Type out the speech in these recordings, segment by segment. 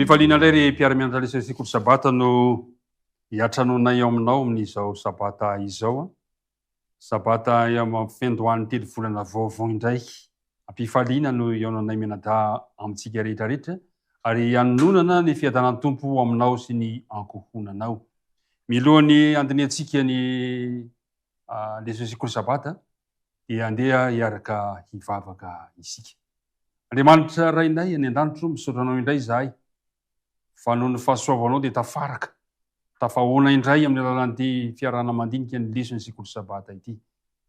Mifaliana indray ry mpiara-mianatra lesy sekoly sabata no hiatranonay aminao amin'izao sabata izao. Sabata amin'ny fendohan'ny telo volana vaovao indray. Ampifaliana no iaonanay menada amintsika rehetra rehetra ary hanonana ny fiadanan'ny tompo aminao sy ny ankohonanao. Milohan'ny andiniantsika ny lesy sekoly sabata dia andeha hiaraka hivavaka isika. Andriamanitra rainay any an-danitro misaotra anao indray zahay. Fa noho ny fahasoavanao dia tafaraka, tafahoana indray amin'ny alalan'ity fiarahana mandinika ny lesy ny sekoly sabata ity.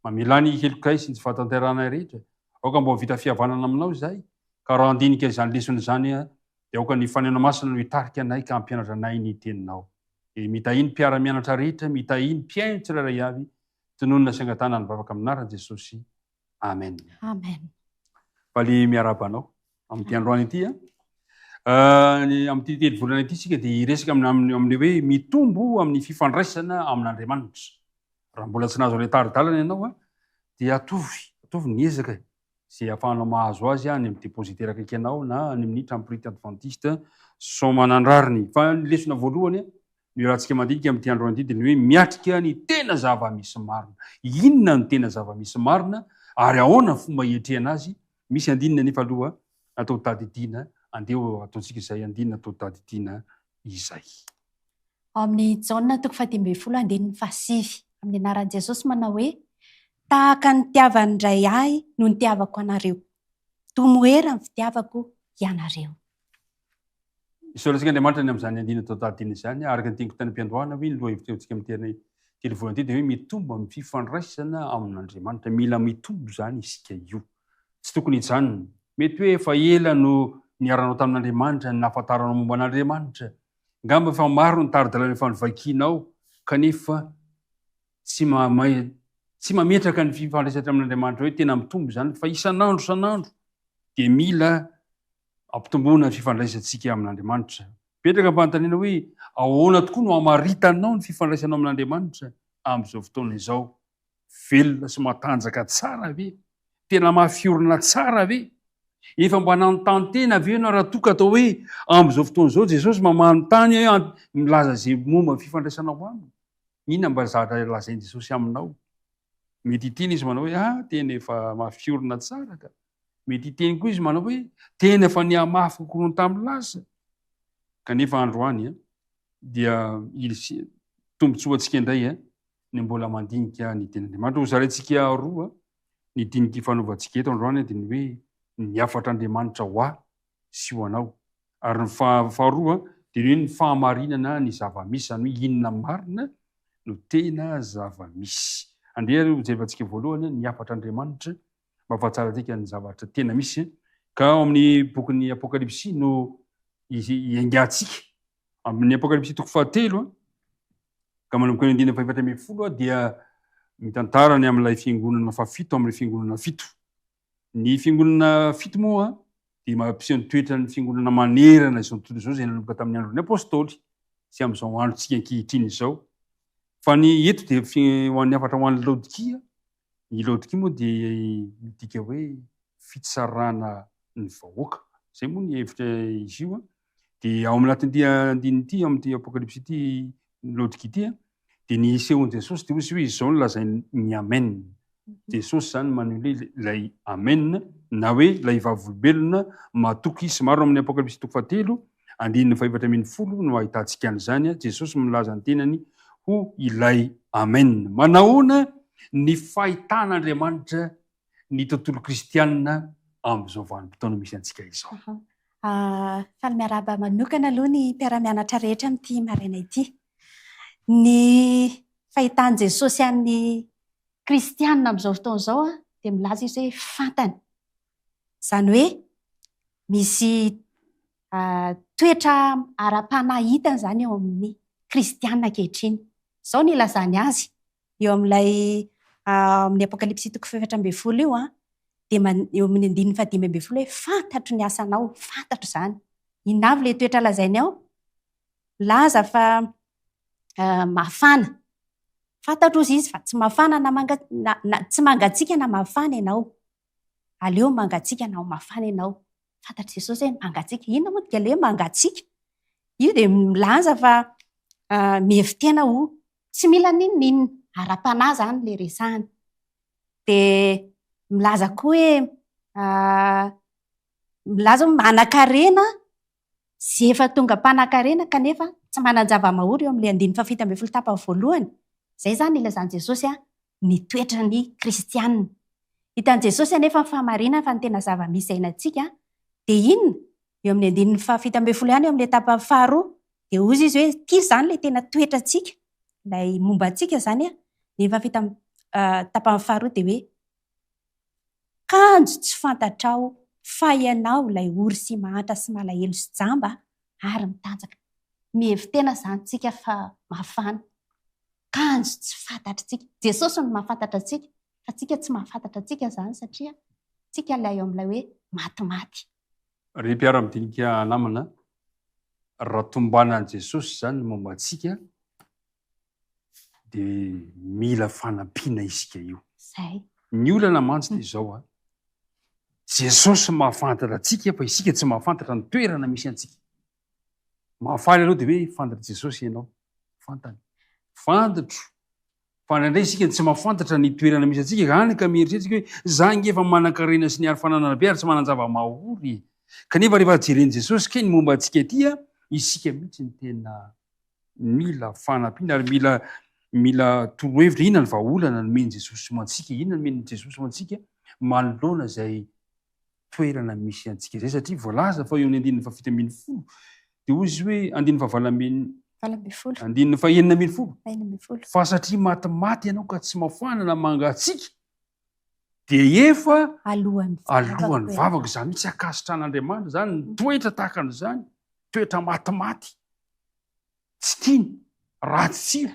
Mamela ny helokay sy ny tsy fahatanteranay rehetra. Aoka mbo vita fihavanana aminao zahay, ka raha andinika izany lesona izany dia aoka ny fanena masina no hitarika anay ka hampianatra anay ny teninao. Mitahiny mpiara-mianatra rehetra, mitahiny mpiaino tsirairay avy, tononona sy angatana ny vavaka aminarany Jesosy. Amen. Amen. Valy miarabanao amin'ity androany ity amin'ity telo volana ity sika dia hiresaka amin'ny hoe mitombo amin'ny fifandraisana amin'Andriamanitra. Raha mbola tsy nahazo retaridalana ianao dia atovy niezaka izay ahafahanao mahazo azy any amin'ny dépositaire akaiky anao na any amin'ny Templite Adventiste Somanandrariny. Fa ny lesona voalohany ny rahantsika mandinika amin'ity androany ity dia ny hoe miatrika ny tena zava-misy marina. Inona ny tena zava-misy marina ary ahoana ny fomba hiatrehana azy? Misy andinina nefa aloha atao tadidiana. Andeo ataontsika izay andinina atao tadidiana izay. Amin'ny Jaona 10:17 amin'ny anaran'i Jesosy manao hoe tahaka ny tiavany indray ahy no ny tiavako anareo. Tomoera ny fitiavako ianareo. Isaorantsika Andriamanitra ny amin'izany andinina atao tadidiana izany araka ny teniko tany am-piandohana hoe ny loha hevitrevintsika amin'ny telo volana ity dia hoe mitombo amin'ny fifandraisana amin'Andriamanitra. Mila mitombo izany isika io. Tsy tokony hijanona. Mety hoe efa ela no niaranao tamin'Andriamanitra, nahafantaranao momba an'Andriamanitra. Ngamba efa maro ny taridalana efa nivakianao kanefa tsy mametraka ny fifandraisana amin'Andriamanitra hoe tena mitombo izany fa isan'andro dia mila ampitomboana ny fifandraisantsika amin'Andriamanitra. Petraka mpanotaniana hoe ahoana tokoa no hamaritanao ny fifandraisanao amin'Andriamanitra amin'izao fotoana izao? Velona sy matanjaka tsara ve? Tena mafiorina tsara ve? Efa mba nanontany tena ve ianao raha toka atao hoe amin'izao fotoana izao Jesosy mamanontany milaza izay momba fifandraisanao aminy? Inona mba zavatra lazainy Jesosy aminao? Mety hiteny izy manao hoe tena efa mafiorina tsara ka. Mety hiteny koa izy manao hoe tena efa nihamafy kokoa tamin'ny lasa. Kanefa androany dia tombontsoantsika indray ny mbola mandinika ny tenin'Andriamanitra. Ho zaraintsika roa ny diniky fanaovantsika eto androany dia ny hoe niafatra Andriamanitra ho ahy sy ho anao. Ary ny faharoa dia hoe ny fahamarinana ny zava-misy, izany hoe inona marina no tena zava-misy. Andeha hojerevantsika voalohany niafatra Andriamanitra mba ahafantarantsika ny zavatra tena misy. Ka ao amin'ny bokin'ny Apokalipsy no iangatsika amin'ny Apokalipsy 3 ka manomboka ny 9:20 dia mitantarany amin'ilay fiangonana fafito amin'ilay fiangonana fito. Ny fiangonana fito moa dia mampiseho ny toetra ny fiangonana manerana izao tontolo izao izay nanomboka tamin'ny andron'ny apôstôly sy amin'izao androntsika ankehitriny izao. Fa ny eto dia ho an'ny afatra ho an'ny Laodikia. Ny Laodikia moa dia midika hoe fitsarana ny vahoaka. Izay moa ny hevitra izy io. Dia ao anatin'ity andinity amin'ity Apokalipsy ity Laodikia ity dia ny isehon'i Jesosy dia hoe izao no lazainy ny amen. Jesosy zany maneho ilay amen na hoe ilay vavolombelona matoky sy maro amin'ny Apokalipsy 3:4 no ahitantsika an'izany. Jesosy milaza ny tenany ho ilay amen. Manahoana ny fahitan'Andriamanitra ny tontolo kristianina amin'izao vanim-potoana misy antsika izao. Faly miaraba manokana aloha ny mpiara-mianatra rehetra amin'ity maraina ity. Ny fahitan' Jesosy amin'ny kristianina amin'izao fotoana izao dia milaza izy hoe fantany. Izany hoe misy toetra ara-panahitana izany eo amin'ny kristianina ankehitriny. Izao ny ilazany azy eo amin'ilay amin'ny Apokalipsy 3:20 io dia eo amin'ny 5:5 hoe fantatro ny asanao, fantatro izany. Inona avy ilay toetra lazainy ao? Laza fa mafana. Fantatro izy fa tsy mafana tsy mangatsiaka na mafana ianao. Aleo mangatsiaka na mafana ianao. Fantatr' Jesosy hoe mangatsiaka. Inona moa dia ilay mangatsiaka? io dia milaza fa mihevitena ho tsy mila ninninna ara-panahy zany le resahany. Dia milaza koa hoe milaza manan-karena sy efa tonga mpanan-karena kanefa tsy manan-java-mahory eo amin'ilay 150 tapany voalohany. Izay zany ilazany Jesosy ny toetra ny kristianina. Hitan'i Jesosy anefa ny fahamarinana fa ny tena zava-misy ainantsika dia inona? Eo amin'ny 150 ihany eo amin'ilay tapany faharoa dia ozy izy hoe ity zany ilay tena toetrantsika, ilay momba antsika zany ny tapany faharoa dia hoe kanjo tsy fantatrao fa ianao ilay ory sy mahantra sy malahelo sy jamba ary mitanjaka. Mihevitena zany tsika fa mafana. Kanjo tsy fantatritsika. Jesosy no mahafantatra antsika fa tsika tsy mahafantatra antsika zany satria tsika ilay eo amin'ilay hoe matimaty. Ry mpiara-midinika namana, raha tombanan'i Jesosy zany momba antsika dia mila fanampiana isika io. Zay. Ny olana mantsy dia izao Jesosy mahafantatra antsika fa isika tsy mahafantatra ny toerana misy antsika. Mahafaly aloha dia hoe fantatra Jesosy ianao. Fantany. Fantatro. Fa indraindray isika tsy mahafantatra ny toerana misy antsika hany ka mieritreritsika hoe zany efa manan-karena sy ny ari-fananana be ary tsy manan-java-mahory. Kanefa rehefa jeren'i Jesosy kay ny momba antsika ity isika mihitsy ny tena mila fanampiana ary mila torohevitra. Inona ny vahaolana nomeny Jesosy ho antsika? Inona nomeny Jesosy ho antsika manoloana izay toerana misy antsika izay? Satria voalaza fa eo amin'ny 170 dia ozy hoe 190 fa satria matimaty ianao ka tsy mafanana mangatsika dia efa alohan'ny vavaka. Izany mihitsy akasitran'Andriamanitra zany ny toetra tahaka an'izany, toetra matimaty tsy tiany ratsy tsiro.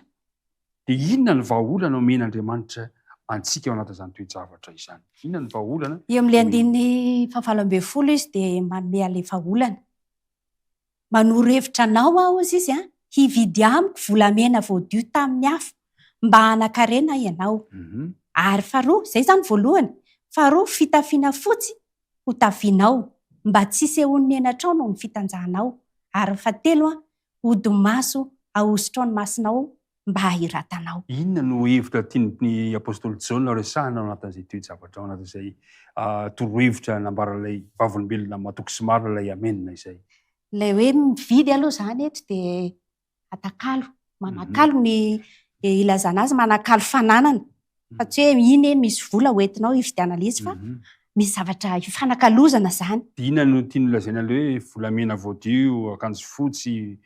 Dia inona ny vahaolana omen'Andriamanitra antsika ao anatin'izany toe-javatra izany? Inona ny vahaolana? Eo amin'ilay 190 izy dia manome an'ilay vahaolana. Manoro hevitra anao aho izy hividy amiko volamena voadio tamin'ny hafa mba hanan-karena ianao. Ary faharoa, izay zany voalohany. Faharoa, fitafiana fotsy ho tafianao mba tsy sehon'ny enatrao no ny fitanjahanao. Ary fahatelo, odi-maso ahosotro ny masonao mba hahiratanao. Inona no hevitra tian'ny apôstôly Jaona resahana ao anatin'izay toe-javatra, ao anatin'izay torohevitra nambaran'ilay vavolombelona matoky sy marina ilay amenina izay? Ilay hoe mividy aloha zany eto dia atakalo, manakalo ny ilazana azy, manakalo fananana. Fa tsy hoe iny misy vola hoentinao hividianana izy fa misy zavatra ifanakalozana zany. Inona no tiany lazaina hoe volamena voadio, akanjo fotsy,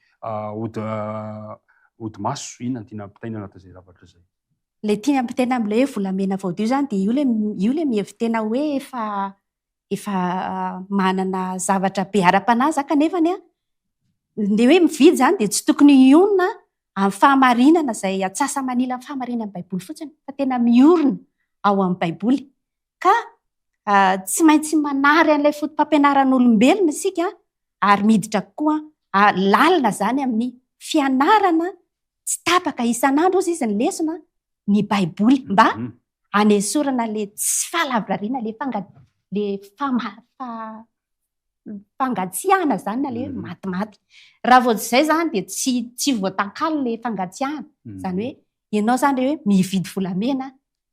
odi-maso? Inona no tiana ampitaina anatin'izay zavatra izay? Ilay tiana ampitaina amin'ilay hoe volamena voadio zany dia io ilay mihevitena hoe efa manana zavatra be ara-panahy kanefany dia hoe mividy zany dia tsy tokony hionona amin'ny fahamarinana izay atsasa manila amin'ny fahamarinana amin'ny baiboly fotsiny fa tena miorina ao amin'ny baiboly. Ka tsy maintsy manary an'ilay fotom-pampianaran'olombelona isika ary miditra koa lalina zany amin'ny fianarana tsy tapaka isan'andro ozy izy ny lesona ny baiboly mba hanesorana le tsy fahalavrariana le fangatsiahana zany na le matimaty. Raha voatsy zany dia tsy voatankalo le fangatsiahana. Zany hoe ianao zany hoe mividy volamena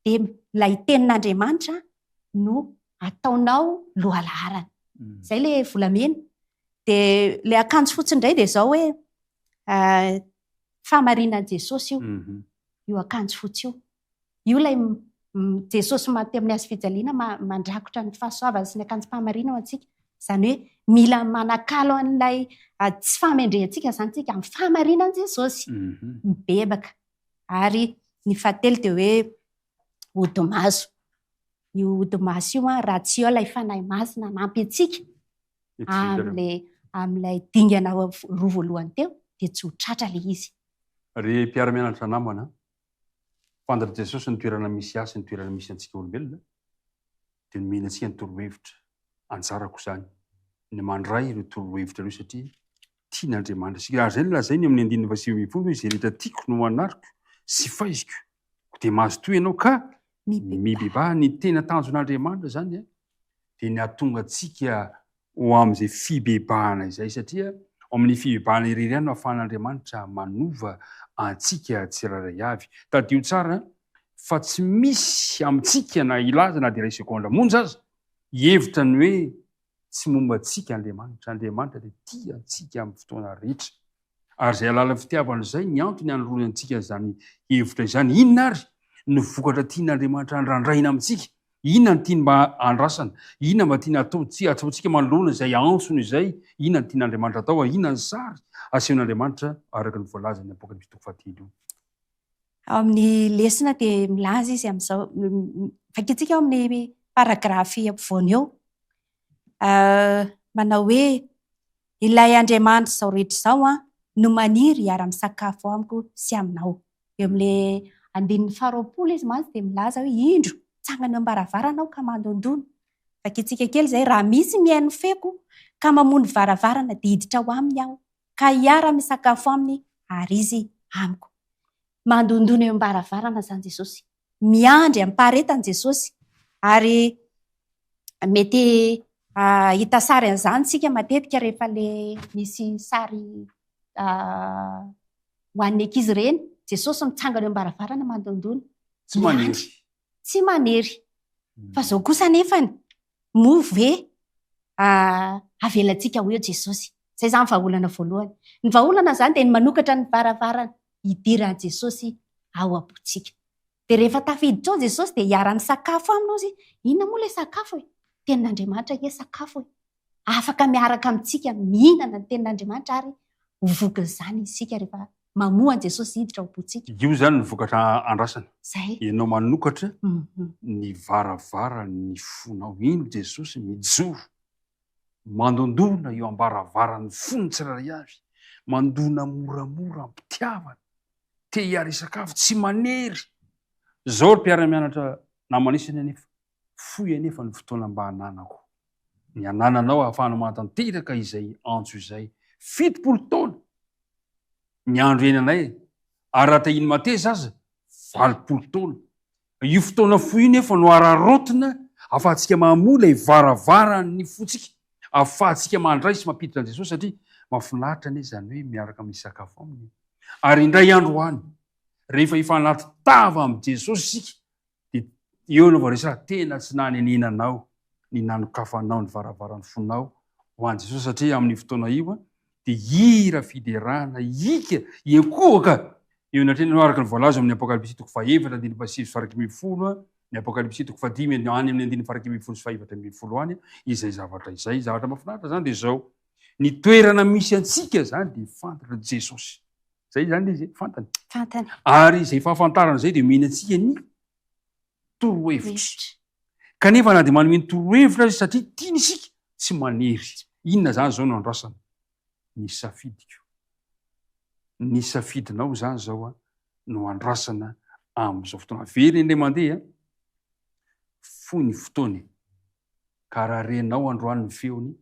dia ilay tenin'Andriamanitra no ataonao lohalaharana. Izay le volamena. Dia le akanjo fotsy indray dia izao hoe fahamarinan'i Jesosy io akanjo fotsy io. Io ilay Jesosy mateo amin'ny hazofijaliana mandrakotra ny fahasoavana sy ny akanjo-pahamarinana antsika. Izany hoe mila manakalo an'ilay tsy fahamendrehantsika zany tsika amin'ny fahamarinan'i Jesosy. Mibebaka. Ary ny fahatelo dia hoe odi-maso. Io odi-maso io raha tsy eo ilay fanahy masina nampy antsika amin'ilay dingana roa voalohany teo dia tsy ho tratra ilay izy. Ry mpiara-mianatra namana, fantatra Jesosy ny toerana misy azy, ny toerana misy antsika olombelona dia nomena antsika ny torohevitra. Anjarako izany ny mandray ireo torohevitra ireo satria tian'Andriamanitra isika. Ary izay no lazainy amin'ny 1:9 hoe izay rehetra tiako no anariko sy faiziko dia mahazo toy ianao ka mibebaha. Ny tena tanjon'Andriamanitra zany dia ny hahatonga antsika ho amin'izay fibebahana izay satria amin'ny fihibahana irery ihany no ahafahan'Andriamanitra manova antsika tsiraray avy. Tadio tsara fa tsy misy amintsika na ilaza na dia iray sekondra monja aza hevitra ny hoe tsy momba antsika Andriamanitra dia tia antsika amin'ny fotoana rehetra. Ary izay alala fitiavana izay ny antony hanolorany antsika izany hevitra izany. Inona ary ny vokatra tian'Andriamanitra andrandraina amintsika? Inona ny tiany mba andrasana? Inona mba tiany ataontsika manoloana izay antsony izay? Inona ny tian'Andriamanitra atao? Inona ny sary asehon'Andriamanitra araka ny voalazany Apokalipsy 7. Amin'ny lesona dia milaza izy amin'izao fakitsika ao amin'ny paragrafy ampovoany eo manao hoe ilay Andriamanitra izao rehetra izao no maniry hiara-misakafo amiko sy aminao. Eo amin'ilay 20 izy mantsy dia milaza hoe indro tsangana ambaravarana aho ka mandondona. Fakitsika kely izay raha misy mihaino feko ka mamony varavarana dia hiditra ao aminy aho ka hiara-misakafo aminy ary izy amiko. Mandondona eo ambaravarana izany Jesosy, miandry ampaharetany Jesosy. Ary mety hita sary an'izany sika matetika rehefa le misy sary ho an'ny ankizy ireny, Jesosy mitsangana eo ambaravarana mandondona. Tsy manery. Fa izao kosa nefany move avelantsika ho eo Jesosy. Izay izany vahaolana voalohany. Ny vahaolana izany dia ny manokatra ny varavarana hidiran'i Jesosy ao am-pontsika. Dia rehefa tafiditra ao Jesosy dia hiara-misakafo aminao izy. Inona moa ilay sakafo e? Tenin'Andriamanitra hoe sakafo e. Afaka miaraka amintsika mihinana ny tenin'Andriamanitra ary ho vokin'izany isika rehefa mamohan Jesosy hiditra ao am-pontsika. Io zany ny vokatra andrasana. Zay. Ianao manokatra ny varavarany fonao. Ino Jesosy mijoro mandondona eo ambaravarany fony tsiraray avy, mandona moramora ampitiavana, te hiara sakafo tsy manery. Zao ry mpiara-mianatra namanisany anefa foy anefa ny fotoana mba hananako. Ny hanananao ahafahanao matanteraka izay antso izay 70 taona ny andro enanay, ary raha tahiny mateza aza 80 taona. Io fotoana foy io nefa no ararotina ahafahantsika mamola ivaravarany fotsika, ahafahantsika mandray sy mampiditra an Jesosy satria mahafinaritra anie izany hoe miaraka misakafo aminy. Ary indray andro any rehefa ifanaty tava amin'ny Jesosy sika dia eo no voaresaka tena tsy nanenenanao ny nanokafanao ny varavaran'ny fonao ho an'i Jesosy satria amin'ny fotoana io dia hira fiderana ika ekoaka eo natrena araka ny voalaza amin'ny Apokalipsy 7:7-10, ny Apokalipsy 5 any amin'ny 10:1-11 any izay zavatra izay. Zavatra mahafinaritra zany dia zao ny toerana misy antsika zany dia fantatra Jesosy. Zay zany izy fantany. Ary izay fahafantarana izay dia mihina antsika ny torohevitra. Kanefa na dia manome ny torohevitra azy satria tiany isika tsy manery. Inona zany zao no andrasana? Ny safidiko. Ny safidinao zany zao no andrasana amin'izao fotoana. Very indray mandeha foy ny fotoany ka raha renao androany ny feony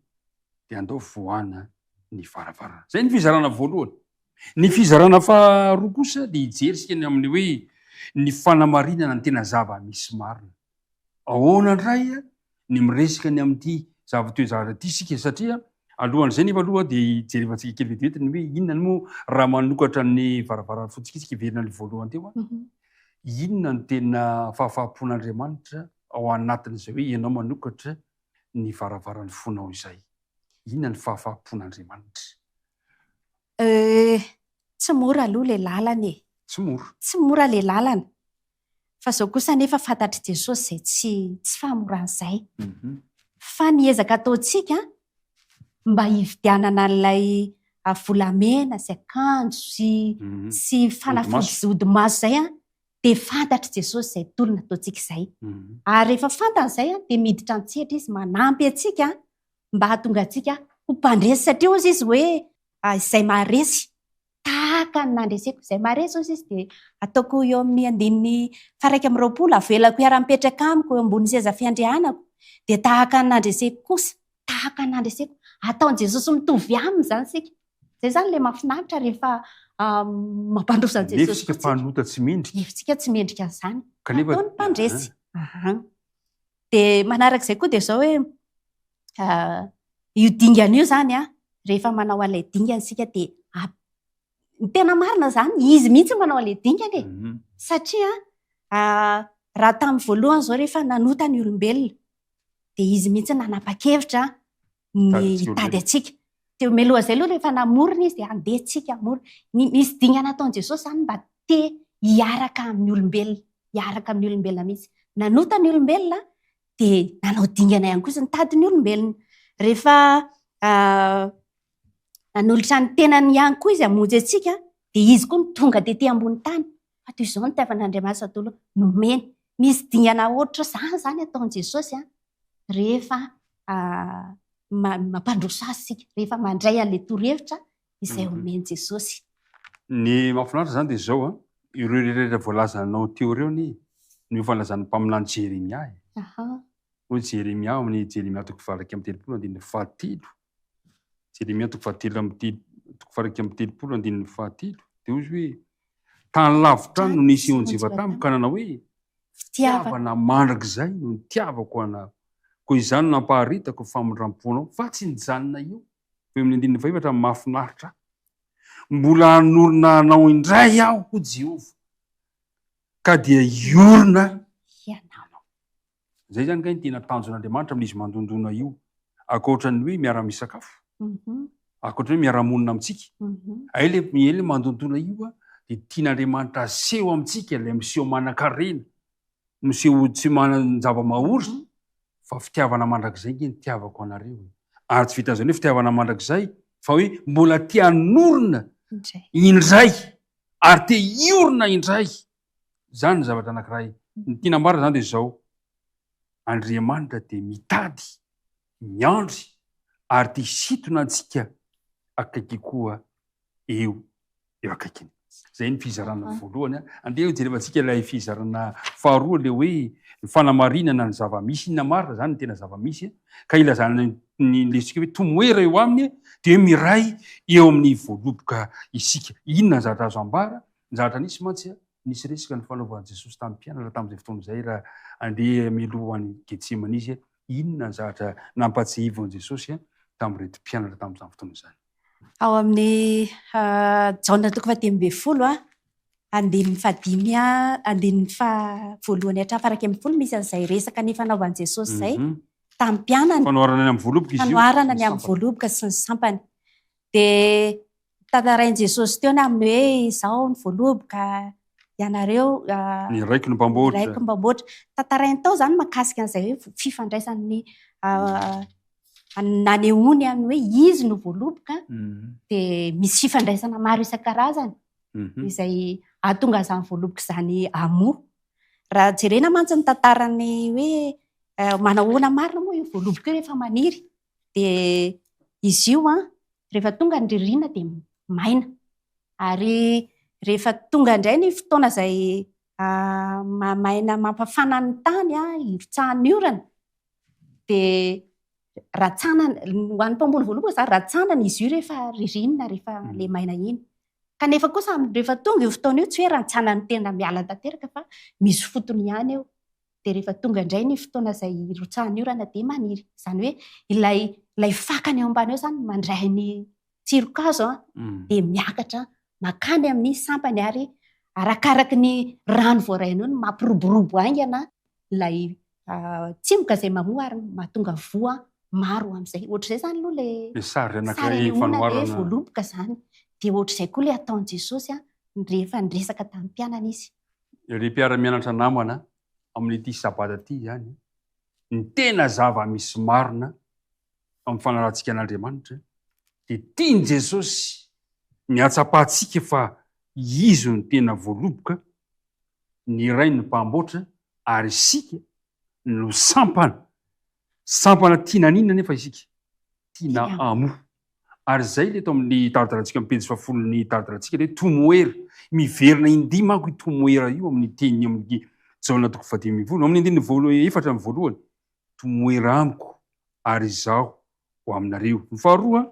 dia andao voana ny varavarana. Zay ny fizarana voalohany. Ny fizarana faharoa kosa dia hijery sika ny amin'ny hoe ny fanamarinana ny tena zava-misy marina. Ahoana indray ny miresaka ny amin'ity zava-toejahatra ity sika satria alohan'izay nefa aloha dia hijerevantsika kely vetivety ny hoe inona ny moa raha manokatra ny varavarana fotsika isika verina ny voalohany teo inona ny tena fahafahampon'Andriamanitra ao anatin'izay hoe ianao manokatra ny varavaran'ny fonao izay. Inona ny fahafahampon'Andriamanitra? Tsy mora aloha ilay lalana e. Tsy mora ilay lalana. Fa izao kosa nefa fantatry Jesosy izay tsy fahamoran'izay. Fa niezaka ataontsika mba hividianana an'ilay volamena sy akanjo sy fanafody odi-maso izay dia fantatry Jesosy izay tolona ataontsika izay. Ary rehefa fantan'izay dia miditra an-tsehatra izy manampy antsika mba hahatonga antsika ho mpandresy satria ozy izy hoe izay maharesy tahaka ny nandreseko. Izay maharesy ozy izy dia ataoko eo amin'ny 120 avelako hiara-mipetraka amiko eo ambony seza fiandrianako dia tahaka ny nandreseko kosa, tahaka ny nandreseko ataon'i Jesosy mitovy aminy zany sika. Zay zany ilay mahafinaritra rehefa mampandrosa an'i Jesosy. Nefisika fanota tsy mendrika. Nefisika tsy mendrika an'izany. Ataony mpandresy. Dia manarak'izay koa dia izao hoe io dingana io zany rehefa manao an'ilay dingana sika dia ny tena marina zany izy mihitsy manao an'ilay dingana e. Satria raha tamin'ny voalohany zao rehefa nanota ny olombelona dia izy mihitsy nanapa-kevitra ny tady atsika. Teo meloha izay aloha rehefa namorona izy dia andeha tsika amorona. Nisy dingana nataon'i Jesosy zany mba te hiaraka amin'ny olombelona, hiaraka amin'ny olombelona mihitsy. Nanota ny olombelona dia nanao dingana ihany koa izy nitady ny olombelona. Rehefa nanolotra ny tenany ihany koa izy hamonjy atsika dia izy koa tonga tetỳ ambony tany. Fa toy izao ny itiavan'Andriamanitra daholo nomeny. Misy dingana ohatra zany ataon'i Jesosy rehefa mampandroso azy sika, rehefa mandray an'ilay torohevitra izay omeny Jesosy. Ny mahafinaritra zany dia izao ireo rehetra voalazanao teo ireo ny fanazan'ny mpaminany Jeremia. Hoy Jeremia amin'ny Jeremia 9:7-7. Jeremia 9:7-7 dia hoy hoe tany lavitra no nisy onjiva tamiko ka nanao hoe fitiavana mandrakizay no nitiavako anao. Koa izany nampaharitako famondram-ponao fa tsy nijanona eo. Eo amin'ny 9:7 mahafinaritra. Mbola hanorina anao indray aho ho Jehovah ka dia iorina ianao. Zay zany kay ny tena tanjon'Andriamanitra amin'izy mandondona io. Ankoatran'ny hoe miara-misakafo, ankoatra hoe miara-monina amintsika. Ele mandondona io dia tian'Andriamanitra aseho amintsika ilay miseho manan-karena, miseho tsy manan-java-mahory. Fa fitiavana mandrakizay ny tiavako anareo. Ary tsy vita an'izany hoe fitiavana mandrakizay fa hoe mbola tia hanorina indray ary te iorina indray. Zany ny zavatra anankiray. Ny tiana marina zany dia izao. Andriamanitra dia mitady, miandry ary tia hisintona antsika akaiky koa eo akaikiny. Zay ny fizarana voalohany. Andeha jerevantsika ilay fizarana faharoa ilay hoe ny fanamarinana ny zava-misy. Inona marina zany ny tena zava-misy ka ilazana ny lesika hoe tomoera eo aminy dia hoe miray eo amin'ny voaloboka isika. Inona ny zavatra azo ambara? Ny zavatra nisy mantsy nisy resaka ny fanaovan'i Jesosy tamin'ny mpianatra tamin'izay fotoana izay raha andeha mialohan'ny Getsemane izy. Inona ny zavatra nampatsahivon'i Jesosy tamin'ireto mpianatra tamin'izany fotoana izany? Ao amin'ny Jaona 10:20 voalohany hatrafaraka amin'ny folo misy an'izay resaka ny fanaovan'i Jesosy izay tamin'ny mpianany. Fanoharana any amin'ny voaloboka izy io. Fanoharana any amin'ny voaloboka sy ny sampany. Dia tantarain'i Jesosy teo aminy hoe izao ny voaloboka ianareo ny raiky no mpamboatra. Tantarainy tao zany makasika an'izay hoe fifandraisan'ny nanehoany amin'ny hoe izy no voaloboka dia misy fifandraisana maro isan-karazany izay ahatonga izany voaloboka izany amoa. Raha jerena mantsy ny tantarany hoe manahoana marina moa io voaloboka io rehefa maniry dia izy io rehefa tonga ny ririnina dia maina. Ary rehefa tonga indray ny fotoana izay maina mampafana ny tany hiritsahan'ny orana dia ratsanana ho an'ny mpamboly voaloboka zany ratsanana izy io rehefa ririnina rehefa le maina iny. Kanefa kosa rehefa tonga io fotoana io tsy hoe rantsanany tena miala tanteraka fa misy fotony ihany eo. Dia rehefa tonga indray ny fotoana izay irotsahan'ny orana dia maniry. Izany hoe ilay fakany eo ambany eo zany mandray ny tsirokazo dia miakatra makany amin'ny sampany ary arakaraky ny rano voaraina io mampiroborobo aingana ilay tsimoka izay mamoa ary mahatonga voa maro amin'izay. Ohatr'izay zany aloha ilay sary anankiray voaloboka zany. Dia ohatr'izay koa ilay ataon'i Jesosy rehefa niresaka tamin'ny mpianana izy. Ireo mpiara-mianatra namana amin'ity sabata ity zany ny tena zava-misy marina amin'ny fanarahantsika an'Andriamanitra dia tiany Jesosy mihatsapahantsika fa izy ny tena voaloboka, ny iray ny mpamboatra ary isika no sampana tiana n'inona nefa isika tiana amoa. Ary zay le eto amin'ny taridarantsika amin'ny pejy 10 ny taridarantsika le tomoera miverina indimy manko tomoera io amin'ny teny amin'ny Jaona 10:20 amin'ny 4 tomoera amiko ary izaho ho aminareo. Ny faharoa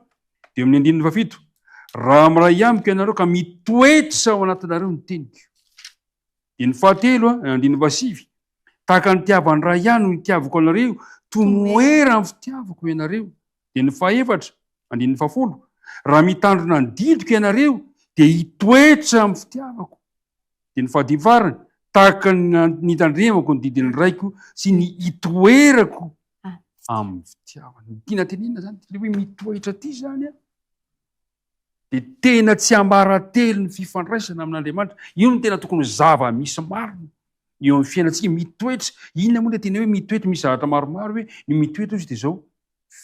dia amin'ny 7 raha miray amiko ianareo ka mitoetra ao anatinareo ny teniko. Dia ny fahatelo 7 tahaka ny tiavany ray ihany no nitiavako anareo tomoera amin'ny fitiavako ianareo. Dia ny fahefatra andin'ny fafolo raha mitandrina ny didiko ianareo dia hitoetra amin'ny fitiavako. dia ny fahadifarany tahaka ny tandremako ny didiny raiko sy ny hitoerako amin'ny fitiavana. Tiana tenenina zany le hoe mitoetra ty zany a dia tena tsy ambaratelo ny fifandraisana amin'Andriamanitra. Io no tena tokony zava misy marina eo amin'ny fiainantsika. Mitoetra, inona moa le tena hoe mitoetra? Misy zavatra maromaro hoe ny mitoetra izy dia zao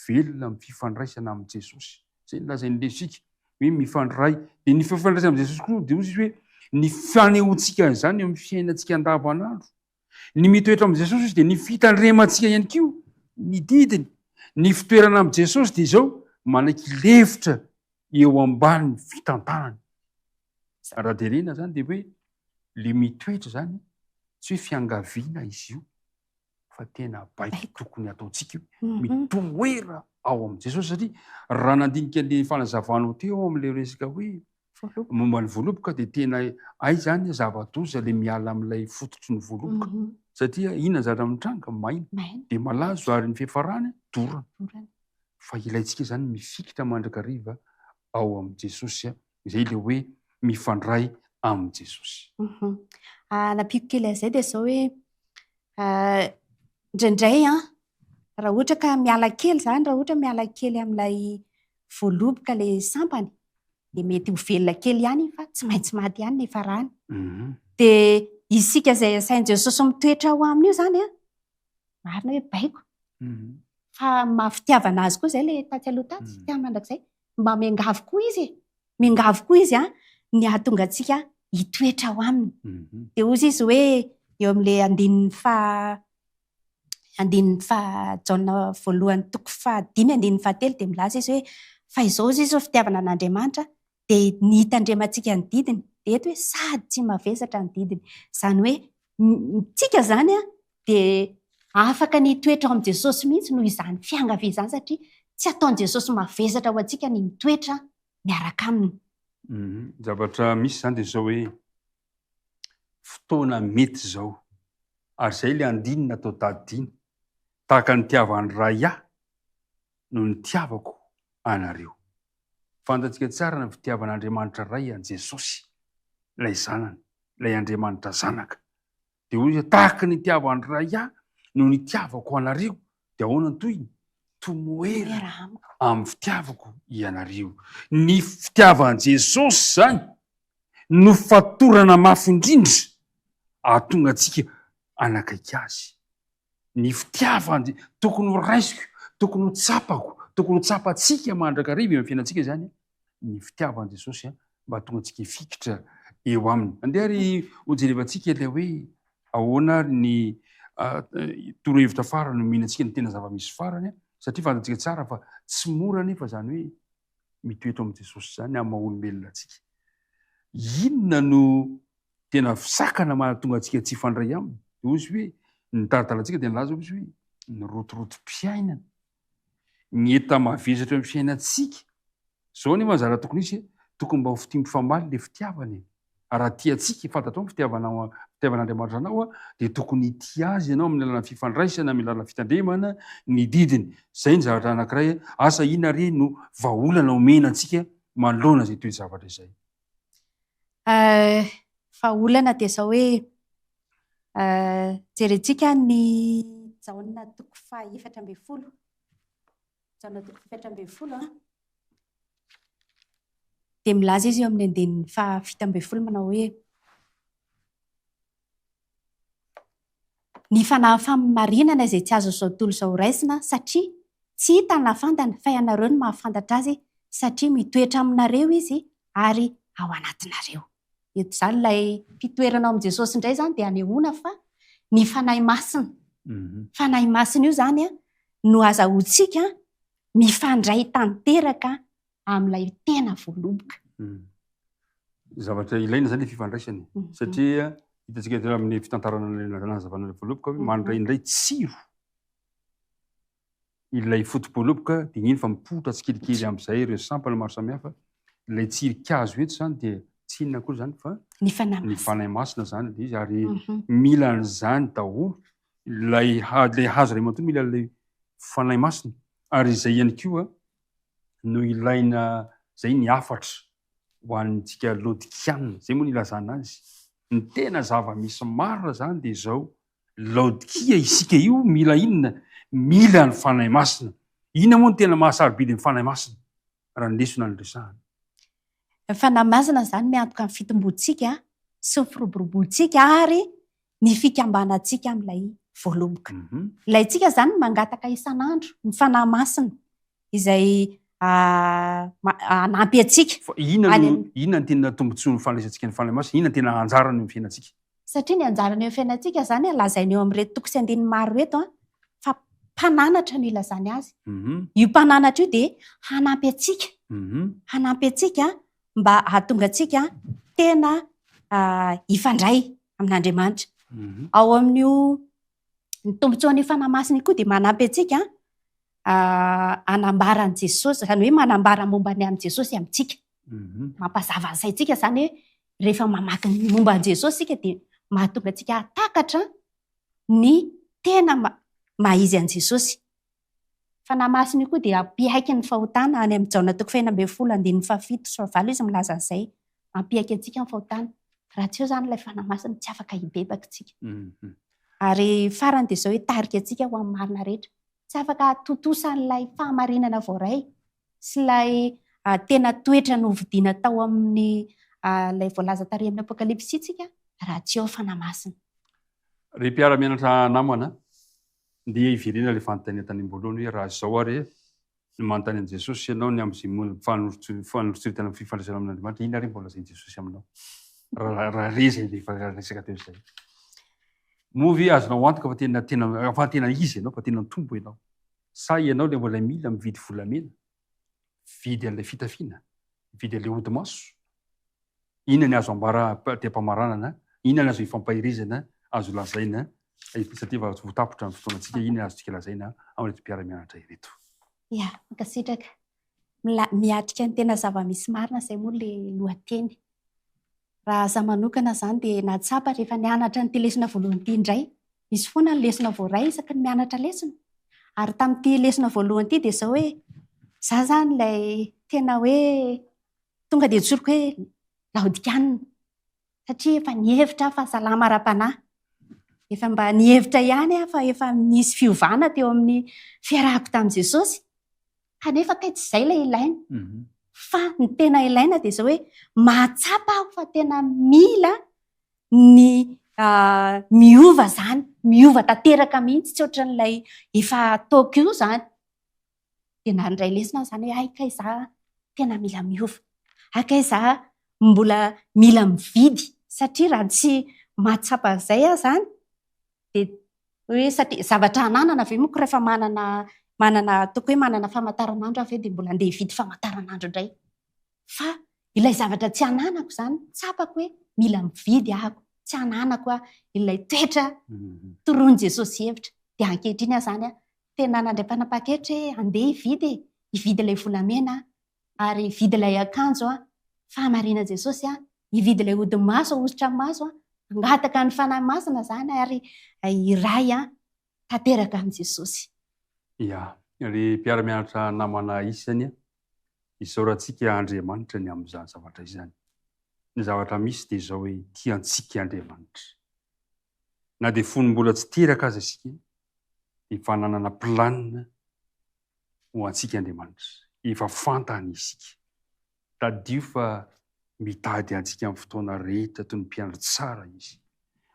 velona amin'ny fifandraisana amin'ny Jesosy. Zay ny lazain'ny lesika hoe mifandray. Dia ny fifandraisana amin'ny Jesosy koa dia ozy izy hoe ny fanehoantsika zany eo amin'ny fiainantsika andavanandro. Ny mitoetra amin'ny Jesosy izy dia ny fitandremantsika ihany koa, ny didiny. Ny fitoerana amin'ny Jesosy dia zao manaiky lefitra eo ambanin'ny fitantanany. Raha derena zany dia hoe le mitoetra zany tsy hoe fiangaviana izy io fa tena baiko tokony ataontsika io mitoera ao amin'ny Jesosy. Satria raha nandinika le fanazavanao teo amin'le resaka hoe momba ny voaloboka dia tena ay zany zava-doza le miala amin'ilay fototry ny voaloboka. Satria inona zavatra mitranga maina dia malazo ary ny fiafarany dorana. Fa ilaintsika zany mifikitra mandrakariva ao amin'ny Jesosy izay le hoe mifandray amin'ny Jesosy. Napiko kely an'izay dia zao hoe indraindray raha ohatra ka miala kely zany, raha ohatra miala kely amin'ilay voaloboka le sampany dia mety ho velona kely ihany fa tsy maintsy maty ihany ny farany. Dia isika izay asain'i Jesosy mitoetra ao aminy io zany marina hoe baiko. Fa mafitiavana azy koa zay le taty aloha taty tia mandrakizay mba miangavy koa izy, miangavy koa izy ny ahatonga antsika hitoetra ao aminy. Dia ozy izy hoe eo amin'le andininy Jaona voalohany toko 5 andininy 7 dia milaza izy hoe fa izao izy ho fitiavana an'Andriamanitra dia ny hitandremantsika ny didiny dia eto hoe sady tsy mavesatra ny didiny. Izany hoe tsika zany dia afaka ny hitoetra ao amin'ny Jesosy mihitsy noho izany fiangavy izany satria tsy ataon'i Jesosy mavesatra ho antsika ny mitoetra miaraka aminy. Zavatra misy zany dia zao hoe fotoana mety zao ary zay le andinina atao tadidiny tahaka ny tiavany ray ahy no ny tiavako anareo. Fantatsika tsara ny fitiavan'Andriamanitra ray an Jesosy, ilay zanany, ilay Andriamanitra zanaka. Dia hoy tahaka ny tiavany ray ahy no ny tiavako anareo dia ahoana ny toyiny? Tomoera amin'ny fitiavako ianareo. Ny fitiavan'i Jesosy zany no fatorana mafy indrindra ahatonga antsika anakaiky azy. Ny fitiavany tokony ho raisiko, tokony ho tsapako, tokony ho tsapantsika mandrakariva eo fiainantsika zany ny fitiavan'i Jesosy mba hahatonga antsika hifikitra eo aminy. Andeha ary hojerevantsika ilay hoe ahoana ny torohevitra farany no mihinantsika ny tena zava-misy farany satria fantatsika tsara fa tsy mora nefa zany hoe mitoetra amin'ny Jesosy zany amin'ny maha-olombelona atsika. Inona no tena fisakana mahatonga antsika tsy fandray aminy? Ozy hoe ny taritalantsika dia nilaza izy hoe ny rotorotom-piainana, ny enta-mavesatra amin'ny fiainantsika. Zao nefa zara tokony isy tokony mba ho fitimby-famaly le fitiavany. Raha tiantsika fantatrao fitiavan'Andriamanitra anao dia tokony tia azy ianao amin'ny lalàna fifandraisana, amin'ny lalàna fitandremana ny didiny. Zay ny zavatra anankiray. Asa inona re no vahaolana omena antsika manoloana zay toe-javatra izay? Vahaolana dia zao hoe jerentsika ny Jaona toko 7:10. Jaona toko 7:10 dia milaza izy eo amin'ny andininy 7:10 manao hoe ny fanahy famarinana izay tsy azo izao tontolo izao raisina satria tsy hita na fantana fa ianareo no mahafantatra azy satria mitoetra aminareo izy ary ao anatinareo. Eto izany ilay fitoerana ao amin'ny Jesosy indray zany dia anehoana fa ny fanahy masina. Fanahy masina io zany no azahoantsika mifandray tanteraka amin'ilay tena voaloboka. Zavatra ilaina zany le fifandraisany satria hitantsika amin'ny fitantarana nazavana ilay voaloboka hoe mandray indray tsiro ilay fotom-boaloboka dia iny fa mipotra tsikelikely amin'izay ireo sampana maro samihafa. Ilay tsirikazo eto zany dia tsy inona koa zany fa ny fanahy masina zany ilay izy ary mila an'izany daholo ilay hazo ray manontolo mila ilay fanahy masina ary izay ihany koa no ilaina zay ny afatra ho an'ntsika laodikiana zay moa ny ilazana azy ny tena zava-misy marina zany de zao laodikia isika io mila inona mila ny fanahy masina ina moa ny tena mahasarobidy ny fanahy masina raha nylesona ny resahana fanahy masina zany miantoka amin'ny fitomboantsika sy ny firoboroboantsika ary ny fikambanantsika amin'ilay voaloboka ilay tsika zany mangataka isan'andro ny fanahy masina izay anampy atsika inona ny tena tombontsoa ny fandraisantsika ny fanahy masina inona ny tena anjarany eo fiainantsika satria ny anjarany eo fiainantsika zany lazainy eo amin'reto toko sy andiny maro reto fa mpananatra no ilazany azy io mpananatra io de hanampy atsika mba hahatonga atsika tena ifandray amin'Andriamanitra ao amin'io ny tombotsoan'io fanahy masina koa de manampy atsika anambaran' Jesosy zany hoe manambara momba ny an' Jesosy amintsika mampazava ny saintsika zany hoe rehefa mamaky ny momba an' Jesosy sika de mahatonga atsika hatakatra ny tena mahizy an' Jesosy fanahy masina io koa de ampiaiky ny fahotana any amin'ny Jaona toko 1:17-7 izy milaza an'izay ampiaiky antsika ny fahotana raha tsy eo zany ilay fanahy masina tsy afaka hibebaka tsika ary farany de zao hoe tarika atsika ho amin'ny marina rehetra tsy afaka totosan'ilay fahamarinana voaray sy ilay tena toetra novidiana tao amin'ny ilay voalaza tary amin'ny apokalipsy tsika raha tsy eo fanahy masina ry mpiara-mianatra namana dia ivirena le fanontaniana tany am-boalohany hoe raha zao ary ny manontany an' Jesosy ianao ny amin'izay fanorotsiritana amin'ny fifandraisana amin'Andriamanitra ina ary mbola zainy Jesosy aminao raha reza rehefa resaka teo izay movy azonao antoka fa tena izy ianao fa tena tombo ianao sa ianao le mbola mila mividy volamena vidy an'ilay fitafiana vidy an'ilay odi-maso inona ny azo ambara te-pamaranana inona ny azo ifampahirizana azo lazaina satria voatapotra ny fotoanantsika inona ny azotsika lazaina amin'reto mpiara-mianatra ireto ia mankasitraka miatrika ny tena zava-misy marina zay moa le lohateny raha za manokana zany de natsapa rehefa nianatra ny ty lesona voalohany ty indray misy foana ny lesona voaray isaky ny mianatra lesona ary tamin'ity lesona voalohany ty de zao hoe za zany lay tena hoe tonga de tsoriko hoe laodikianina satria efa nihevitra fa salama ara-panahy efa mba nihevitra ihany fa efa nisy fiovana teo amin'ny fiarahako tamin'i Jesosy kanefa kay tsy izay lay ilaina fa ny tena ilaina de zao hoe mahatsapa aho fa tena mila ny miova zany miova tanteraka mihitsy tsy ohatra n'ilay efa ataoko io zany de nandray lesona zany hoe akay za tena mila miova akay za mbola mila mividy satria raha tsy mahatsapa zay aho zany de hoe satria zavatra ananana ve moko rehefa manana toko hoe manana famantaranandro aho ve de mbola andeha hividy famantaranandro indray fa ilay zavatra tsy ananako zany tsapako hoe mila mividy ahako tsy ananako ilay toetra toroany Jesosy hevitra de ankehitriny aho zany tena nandram-panapa-kevitra hoe andeha hividy ilay volamena ary hividy ilay akanjo fahamarina Jesosy hividy ilay odi-maso ahositra amin'ny maso angataka ny fanahy masina zany ary iray tanteraka amin'ny Jesosy ia ry mpiara-mianatra namana isany isaorantsika Andriamanitra ny amin'izany zavatra izany ny zavatra misy de zao hoe tiantsika Andriamanitra na de fony mbola tsy teraka azy asika de fananana planina ho antsika Andriamanitra efa fantany isika tadio fa mitady antsika amin'ny fotoana rehetra toy ny mpiandry tsara izy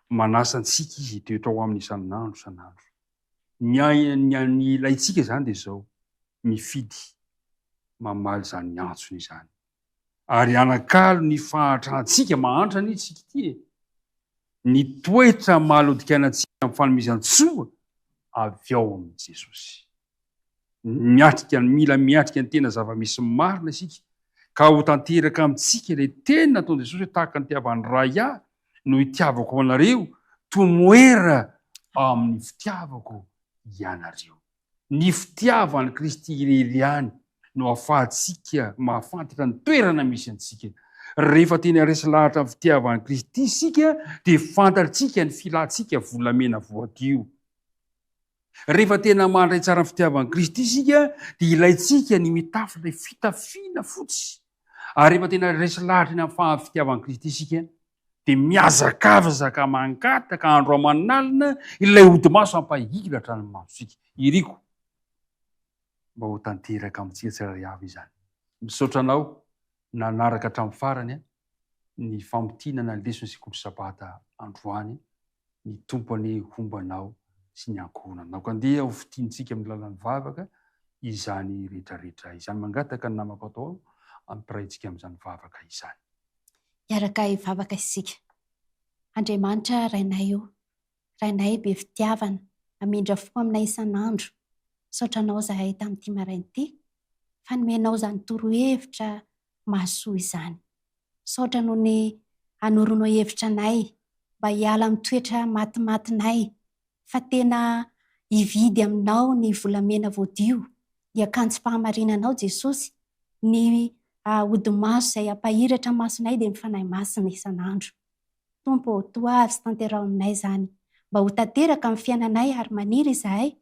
manasa antsika izy toetra ao amin'ny isan'andro isan'andro ny ilaitsika zany de zao mifidy mamaly zany antsony izany ary anakalo ny fahatrantsika mahantrany itsika ty ny toetra mahalodikanatsika amin'ny fanomezan-tsoa avy ao amin'i Jesosy mila miatrika ny tena zava-misy marina isika ka ho tanteraka amintsika ilay tena nataon'i Jesosy hoe tahaka ny tiavany ray ahy no hitiavako anareo tomoera amin'ny fitiavako ianareo ny fitiavany Kristy irery ihany no ahafahantsika mahafantatra ny toerana misy antsika rehefa tena resy lahatra amin'ny fitiavany Kristy isika de fantatritsika ny filantsika volamena voadio rehefa tena mandray tsara ny fitiavan'i Kristy isika dia ilayntsika ny mitafy fitafiana fotsy. Ary rehefa tena resy lahatra eny amin'ny fitiavan'i Kristy isika dia miazakavazaka mangataka andro aman'alina ilay odi-maso ampahilatra ny masosika. Iriko mba ho tanteraka amintsika tsirairay avy izany. Misaotra anao nanaraka hatramin'ny farany ny famotinana ny lesona sekoly sabata androany, ny tompony hombanao sy ny ankohonanao. Ka andeha ho fitiantsika amin'ny lalan'ny vavaka izany rehetrarehetra izany. Mangataka ny namako atao ampiraintsika amin'izany vavaka izany. Iaraka hivavaka isika. Andriamanitra rainay io, rainay be fitiavana, amindra fo aminay isan'andro. Saotranao zahay tamin'ity marain'ity, fanomenao izany torohevitra mahasoa izany. Saotra noho ny anoronao hevitra anay, mba hiala amin'ny toetra matimatinay, fa tena hividy aminao ny volamena voadio, ny akanjo-pahamarinanao Jesosy, ny odi-maso izay ampahiratra masonay dia mifanahy masina isan'andro. Tompo, toavy sy tanterao aminay izany, mba ho tanteraka amin'ny fiainanay ary maniry izahay,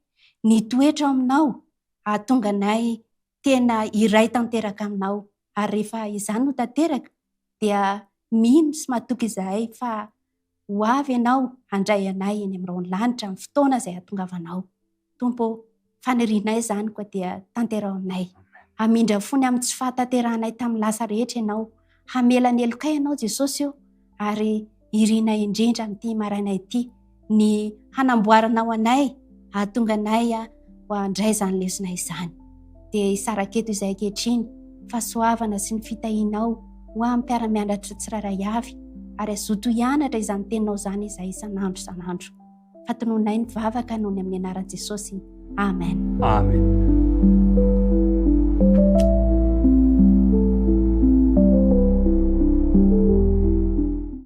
ny toetra aminao, ahatonga anay tena iray tanteraka aminao. Ary rehefa izany no tanteraka, dia mino sy matoky izahay fa ho avy ianao handray anay eny amin'irao ny lanitra amin'ny fotoana izay ahatongavanao. Tompo, fanirinay izany koa dia tanterao aminay. Hamindra fony amin'ny tsy fahatanteranay tamin'ny lasa rehetra ianao. Hamela ny elokay ianao Jesosy io, ary irina indrindra amin'ity maraina ity ny hanamboaranao anay, ahatonga anay ho handray izany lesona izany. Dia isaraketo izay ankehitriny, fahasoavana sy ny fitahinao ho amin'ny mpiara-mianatra tsirairay avy, ary azoto hianatra izany teninao izany izay isan'andro isan'andro. Fatononay ny vavaka noho ny amin'ny anaran'i Jesosy. Amen. Amen.